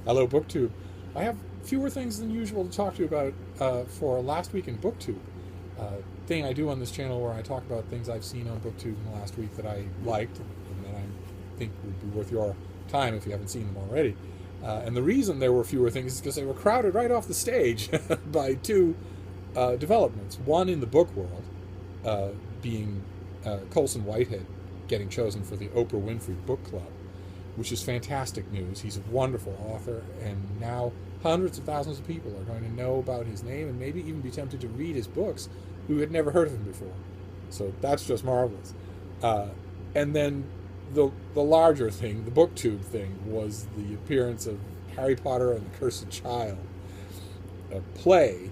Hello, BookTube. I have fewer things than usual to talk to you about for last week in BookTube. Thing I do on this channel where I talk about things I've seen on BookTube in the last week that I liked and that I think would be worth your time if you haven't seen them already. And the reason there were fewer things is because they were crowded right off the stage by two developments. One in the book world, being Colson Whitehead getting chosen for the Oprah Winfrey Book Club, which is fantastic news. He's a wonderful author, and now hundreds of thousands of people are going to know about his name and maybe even be tempted to read his books who had never heard of him before. So that's just marvelous. And then the larger thing, the BookTube thing, was the appearance of Harry Potter and the Cursed Child, a play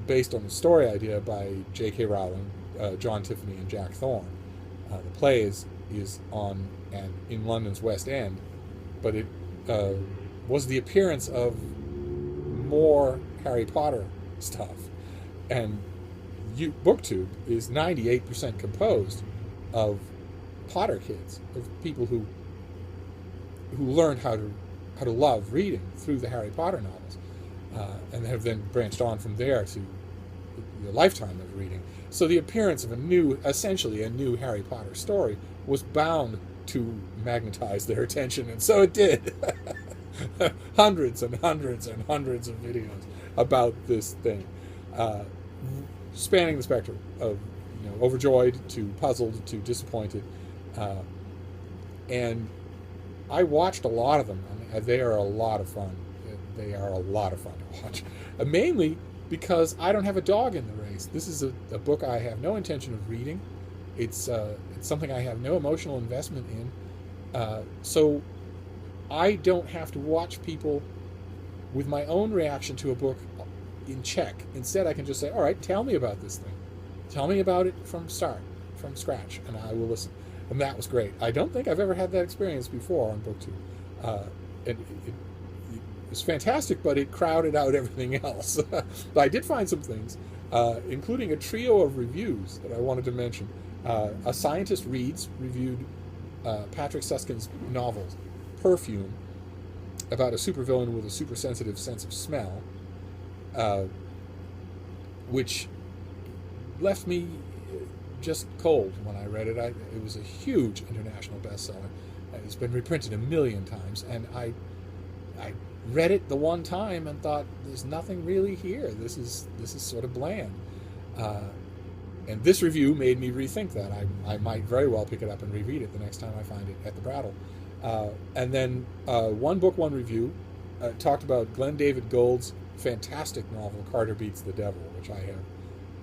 based on a story idea by J.K. Rowling, John Tiffany, and Jack Thorne. The play is on and in London's West End, but it was the appearance of more Harry Potter stuff. And BookTube is 98% composed of Potter kids, of people who learned how to love reading through the Harry Potter novels, and have then branched on from there to the lifetime of reading. So the appearance of essentially a new Harry Potter story was bound to magnetize their attention, and so it did. Hundreds and hundreds and hundreds of videos about this thing, spanning the spectrum of overjoyed to puzzled to disappointed, and I watched a lot of them. I mean, they are a lot of fun. They are a lot of fun to watch, mainly because I don't have a dog in the race. This is a book I have no intention of reading. It's something I have no emotional investment in. So I don't have to watch people with my own reaction to a book in check. Instead, I can just say, all right, tell me about this thing. Tell me about it from scratch, and I will listen. And that was great. I don't think I've ever had that experience before on BookTube. It was fantastic, but it crowded out everything else. But I did find some things, including a trio of reviews that I wanted to mention. A Scientist Reads reviewed Patrick Susskind's novel, Perfume, about a supervillain with a supersensitive sense of smell, which left me just cold when I read it. It was a huge international bestseller. It's been reprinted a million times, and I read it the one time and thought, there's nothing really here. This is sort of bland. And this review made me rethink that. I might very well pick it up and reread it the next time I find it at the Brattle. And then One Book, One Review talked about Glenn David Gould's fantastic novel, Carter Beats the Devil, which I have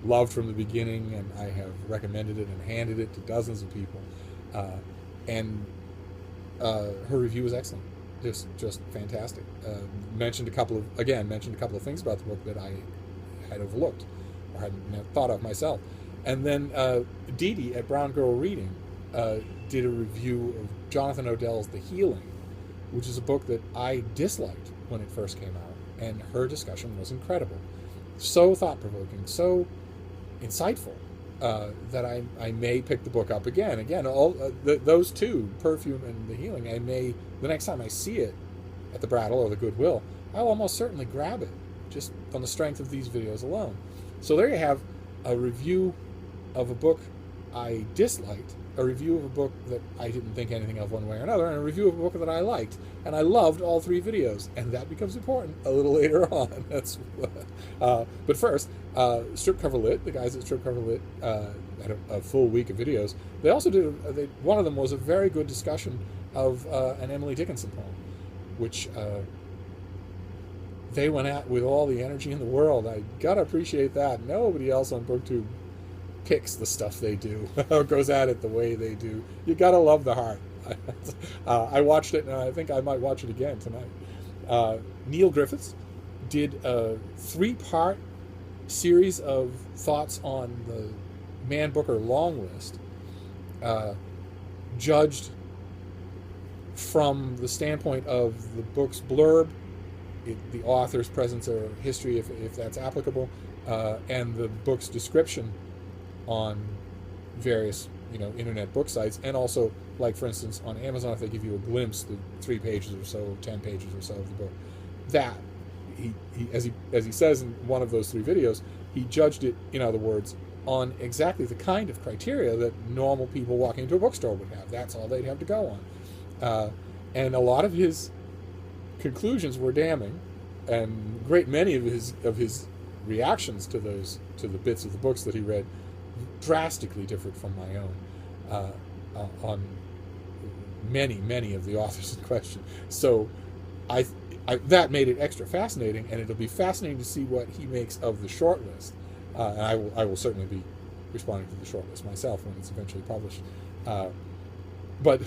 loved from the beginning, and I have recommended it and handed it to dozens of people. And her review was excellent. Just fantastic. Mentioned a couple of things about the book that I had overlooked or hadn't thought of myself. And then Dee Dee at Brown Girl Reading did a review of Jonathan Odell's The Healing, which is a book that I disliked when it first came out, and her discussion was incredible. So thought-provoking, so insightful, that I may pick the book up again. Again, those two, Perfume and The Healing, I may, the next time I see it at the Brattle or the Goodwill, I'll almost certainly grab it, just on the strength of these videos alone. So there you have a review of a book I disliked, a review of a book that I didn't think anything of one way or another, and a review of a book that I liked. And I loved all three videos, and that becomes important a little later on. But first, Strip Cover Lit, the guys at Strip Cover Lit had a full week of videos. They also did, one of them was a very good discussion of an Emily Dickinson poem, which they went at with all the energy in the world. I gotta appreciate that. Nobody else on BookTube picks the stuff they do, or goes at it the way they do. You gotta love the heart. I watched it, and I think I might watch it again tonight. Neil Griffiths did a 3-part series of thoughts on the Man Booker Longlist, judged from the standpoint of the book's blurb, the author's presence or history, if that's applicable, and the book's description on various internet book sites, and also like for instance on Amazon, if they give you a glimpse, the 3 pages or so, 10 pages or so of the book, that as he says in one of those 3 videos, he judged it, in other words, on exactly the kind of criteria that normal people walking into a bookstore would have. That's all they'd have to go on. And a lot of his conclusions were damning, and a great many of his reactions to the bits of the books that he read drastically different from my own on many of the authors in question. So I that made it extra fascinating, and it'll be fascinating to see what he makes of the shortlist. And I will certainly be responding to the shortlist myself when it's eventually published. But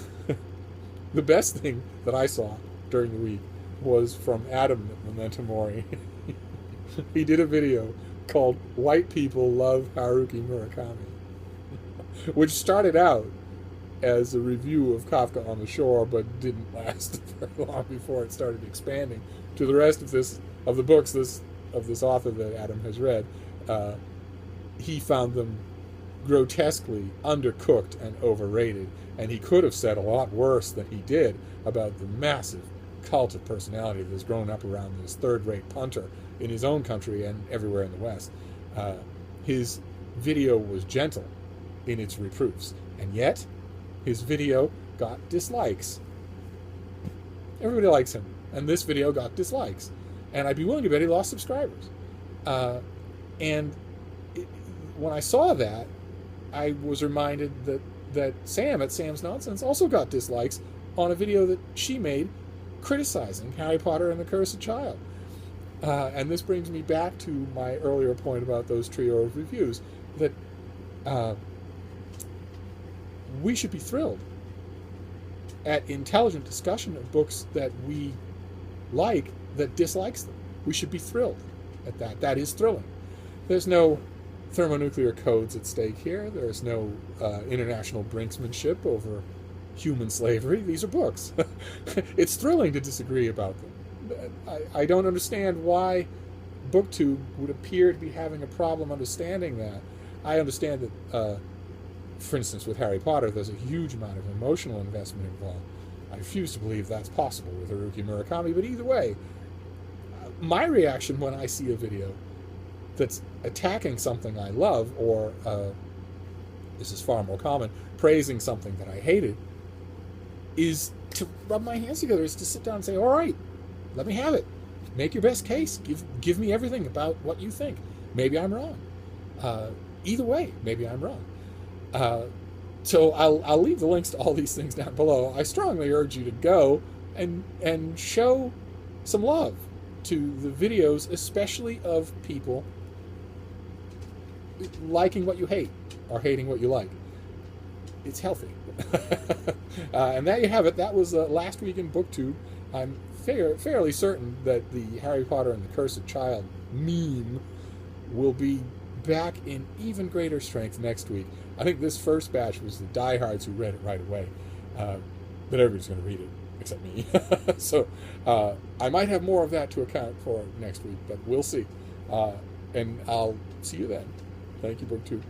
the best thing that I saw during the week was from Adam at Mementomori. He did a video called "White People Love Haruki Murakami," which started out as a review of Kafka on the Shore, but didn't last very long before it started expanding to the rest of the books of this author that Adam has read. He found them grotesquely undercooked and overrated, and he could have said a lot worse than he did about the massive cult of personality that's grown up around this third-rate punter in his own country and everywhere in the West. His video was gentle in its reproofs, and yet his video got dislikes. Everybody likes him, and this video got dislikes. And I'd be willing to bet he lost subscribers. When I saw that, I was reminded that Sam at Sam's Nonsense also got dislikes on a video that she made criticizing Harry Potter and the Cursed Child. And this brings me back to my earlier point about those trio of reviews, that we should be thrilled at intelligent discussion of books that we like that dislikes them. We should be thrilled at that. That is thrilling. There's no thermonuclear codes at stake here. There's no international brinksmanship over human slavery. These are books. It's thrilling to disagree about them. I don't understand why BookTube would appear to be having a problem understanding that. I understand that, for instance, with Harry Potter, there's a huge amount of emotional investment involved. I refuse to believe that's possible with Haruki Murakami, but either way, my reaction when I see a video that's attacking something I love, or, this is far more common, praising something that I hated, is to rub my hands together, is to sit down and say, all right, let me have it. Make your best case. Give me everything about what you think. Maybe I'm wrong. Either way, maybe I'm wrong. So I'll leave the links to all these things down below. I strongly urge you to go and show some love to the videos, especially of people liking what you hate or hating what you like. It's healthy. And there you have it. That was last week in BookTube. I'm fairly certain that the Harry Potter and the Cursed Child meme will be back in even greater strength next week. I think this first batch was the diehards who read it right away. But everybody's going to read it, except me. So I might have more of that to account for next week, but we'll see. And I'll see you then. Thank you, BookTube.